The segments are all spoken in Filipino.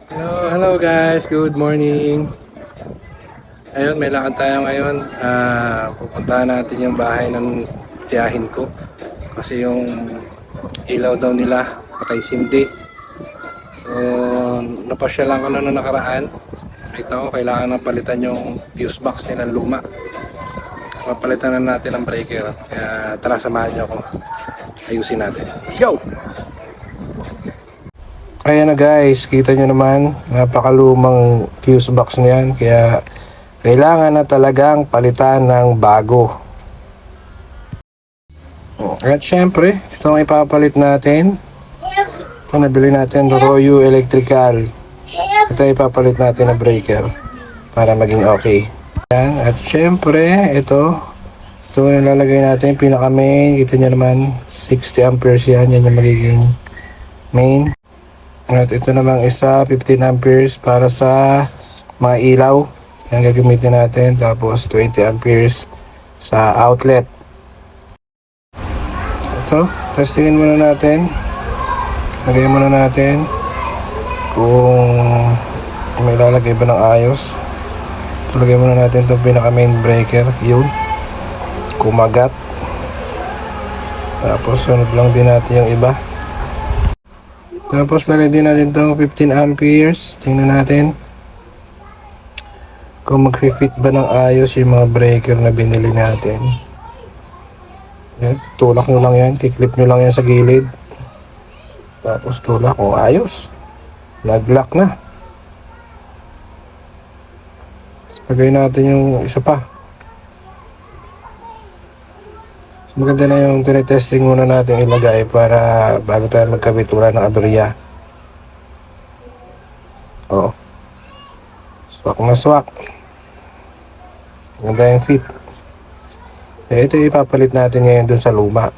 Hello guys, good morning. Ayun, may lakad tayo ngayon. Pupuntahan natin yung bahay ng tiyahin ko. Kasi yung ilaw daw nila, patay sindi. So, napasyalan ko na nung nakaraan. Nakita ko, kailangan na palitan yung fuse box nilang luma. Papalitan na natin ang breaker. Kaya tara, samahan niyo ako. Ayusin natin. Let's go! Ayan na guys, kita nyo naman, napakalumang fuse box na yan, kaya kailangan na talagang palitan ng bago. At syempre, ito ang ipapalit natin. Ito nabili natin, Royu Electrical. Ito ipapalit natin na breaker para maging okay. Ayan, at syempre, ito yung lalagay natin, pinaka main. Kita nyo naman, 60 amperes yan, yan yung magiging main. At ito namang isa, 15 amperes para sa mga ilaw. Yan gagamitin natin. Tapos 20 amperes sa outlet. So ito, testingin muna natin. Lagay muna natin kung may lalagay ba ng ayos. Ito, lagay muna natin itong pinaka main breaker. Yun. Kumagat. Tapos sunod lang din natin yung iba. Tapos lagay din natin itong 15 amperes. Tingnan natin kung mag-fit ba ng ayos yung mga breaker na binili natin. Yan, tulak nyo lang yan. Kiklip nyo lang yan sa gilid. Tapos tulak kung ayos. Nag-lock na. Tapos lagay natin yung isa pa. Maganda na yung tinetesting muna natin ilagay para bago tayo magkabit wala ng aberya. Oo. Swak na swak. Maganda yung fit. Ito ipapalit natin ngayon dun sa luma.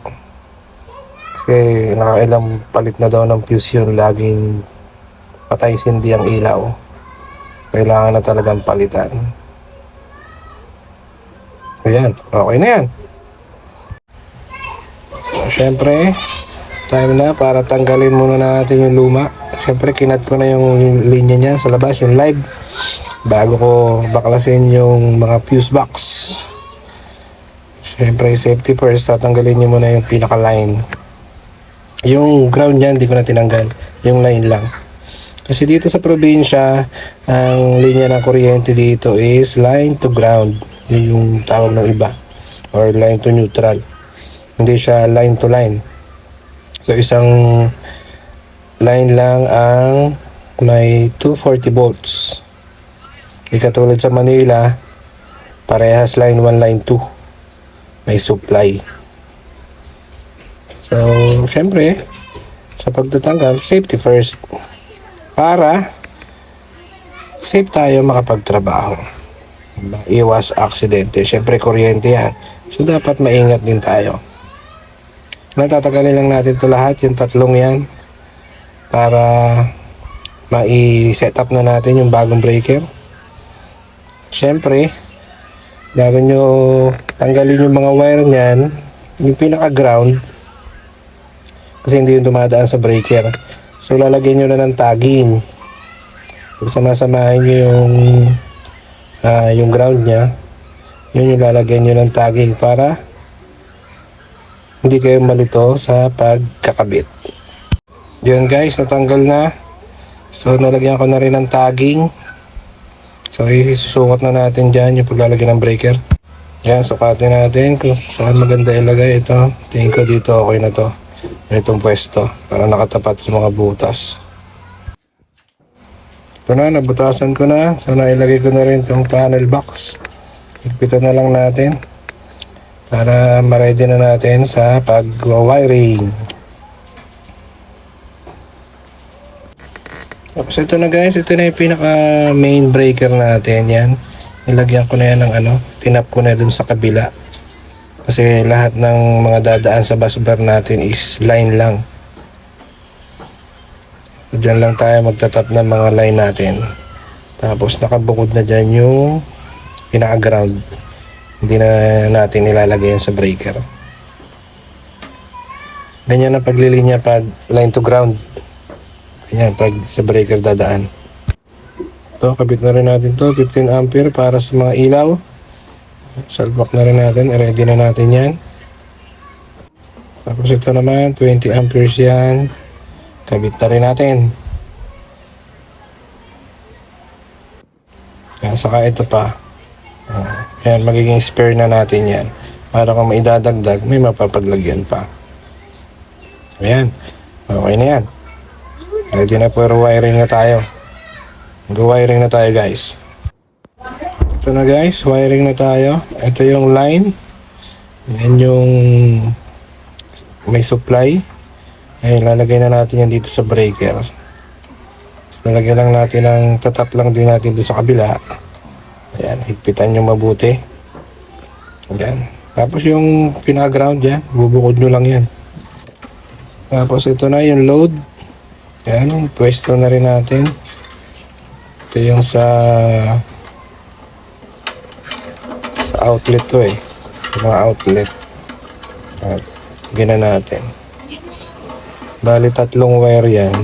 Kasi nakailang palit na daw ng fuse yun. Laging patay sindi ang ilaw. Kailangan na talagang palitan. Ayan. Okay na yan. Siyempre, time na para tanggalin muna natin yung luma. Siyempre, kinat ko na yung linya niya sa labas, yung live, bago ko baklasin yung mga fuse box. Siyempre, safety first, tatanggalin nyo muna yung pinaka-line. Yung ground niya, hindi ko na tinanggal. Yung line lang. Kasi dito sa probinsya, ang linya ng kuryente dito is line to ground. Yun yung tawag ng iba. Or line to neutral. Hindi siya line to line. So isang line lang ang may 240 volts. Hindi katulad sa Manila, parehas line 1, line 2. May supply. So, syempre, sa pagtatanggal, safety first. Para safe tayo makapagtrabaho. Iwas aksidente. Syempre, kuryente yan. So, dapat maingat din tayo. Natatagalin lang natin ito lahat, yung tatlong yan, para mai-set up na natin yung bagong breaker. Siyempre, bago nyo tanggalin yung mga wire nyan, yung pinaka-ground, kasi hindi yung dumadaan sa breaker. So, lalagyan nyo na ng tagging. Pag samasamahin nyo yung ground nya, yun yung lalagyan nyo ng tagging para hindi kayo malito sa pagkakabit. Yun guys, natanggal na. So nalagyan ko na rin ng tagging. So isusukat na natin dyan yung paglalagyan ng breaker. Yan, sukatin natin kung saan maganda ilagay ito. Tingin ko dito okay na to. Itong pwesto para nakatapat sa mga butas. Ito na, nabutasan ko na. So nailagay ko na rin itong panel box. Higpitan na lang natin para ma-ready na natin sa pag-wiring. Tapos ito na guys, ito na yung pinaka main breaker natin. Yan, nilagyan ko na yan ng tinap ko na dun sa kabila. Kasi lahat ng mga dadaan sa busbar natin is line lang. So, dyan lang tayo magtatap ng mga line natin. Tapos nakabukod na dyan yung pinaka-ground. Hindi na natin nilalagay yan sa breaker. Ganyan ang paglilinya pag line to ground. Ayan, pag sa breaker dadaan. Ito, kabit na rin natin to, 15 ampere para sa mga ilaw. Salbak na rin natin, ready na natin yan. Tapos ito naman, 20 amperes yan. Kabit na rin natin. Saka ito pa. Yan, magiging spare na natin yan. Para kung may idadagdag, may mapapaglagyan pa. Ayan. Okay na yan. Ready na po, wiring na tayo. Mag-wiring na tayo guys. Ito na guys, wiring na tayo. Ito yung line. Yan yung may supply. Ayan, lalagay na natin yan dito sa breaker. Tapos nalagay lang natin ang tatap lang din natin dito sa kabila. Ayan, higpitan nyo mabuti. Ayan. Tapos yung pinaka-ground yan, bubukod nyo lang yan. Tapos ito na yung load. Ayan, pwesto na rin natin. Ito yung sa outlet to eh. Yung mga outlet. At gina natin. Bali 3 wire yan.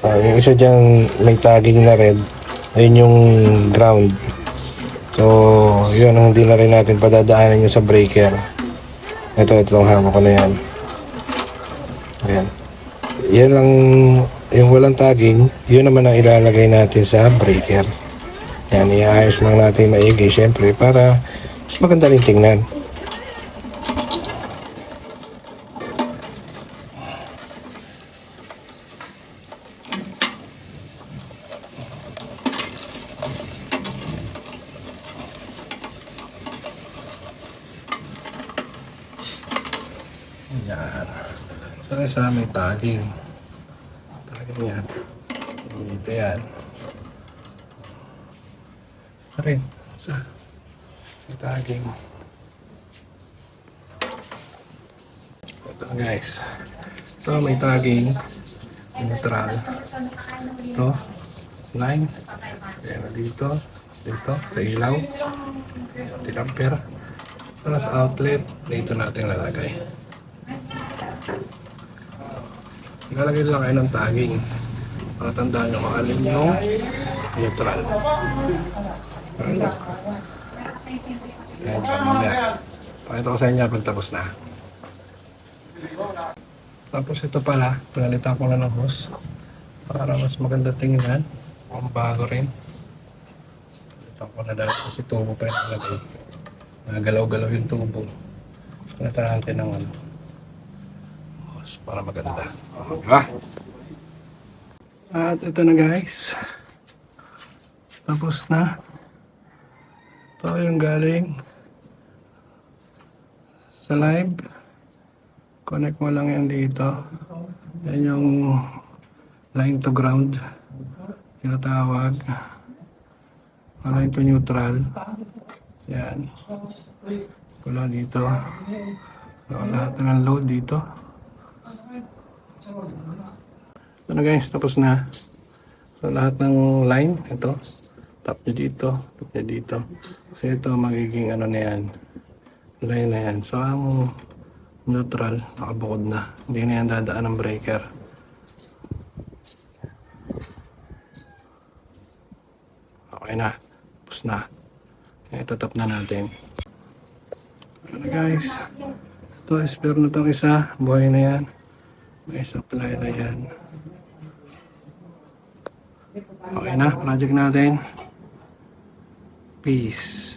Yung isa dyan may tagging na red. Ayun yung ground. So, yun ang hindi na rin natin padadaanan yung sa breaker. Itong hawak ko na yan. Ayan. Yan lang, yung walang tagging, yun naman ang ilalagay natin sa breaker. Yan, iayos lang natin maigi, syempre, para mas maganda rin tingnan. Yan. So, sa may tagging. Tagging yan. Dito yan. Sa rin. Sa may tagging. Ito guys. Ito may tagging. Neutral. Ito. Line. Ayan na dito. Dito. Sa ilaw. 10 ampere. Tapos outlet. Dito natin lalagay. Nakalagay lang kayo ng tagging para tandaan nyo kung alin yung neutral. Ayan, pakita ko sa inyo pag tapos na. Tapos ito pala, pinalitan ko na ng hose para mas maganda tingnan. Mukhang bago rin. Pinalitan ko na dahil kasi tubo pa yung nakalagay. Nagalaw-galaw yung tubo. Pinalitan natin ng para maganda. Diba? At ito na guys. Tapos na. Ito yung galing sa live. Connect mo lang yan dito. Yan yung line to ground. Tinatawag. Line to neutral. Yan. Wala dito. So, lahat ng load dito. Ito na guys, tapos na. So lahat ng line, ito. Tap nyo dito, tap nyo dito. So ito magiging ano na yan. Line na yan. So ang neutral, nakabukod na. Hindi na yan dadaan ng breaker. Okay na. Tapos na. Ito tap na natin. Ano guys. Ito, spare na itong isa. Buhay na yan. May supply na yan. Okay na, project natin. Peace.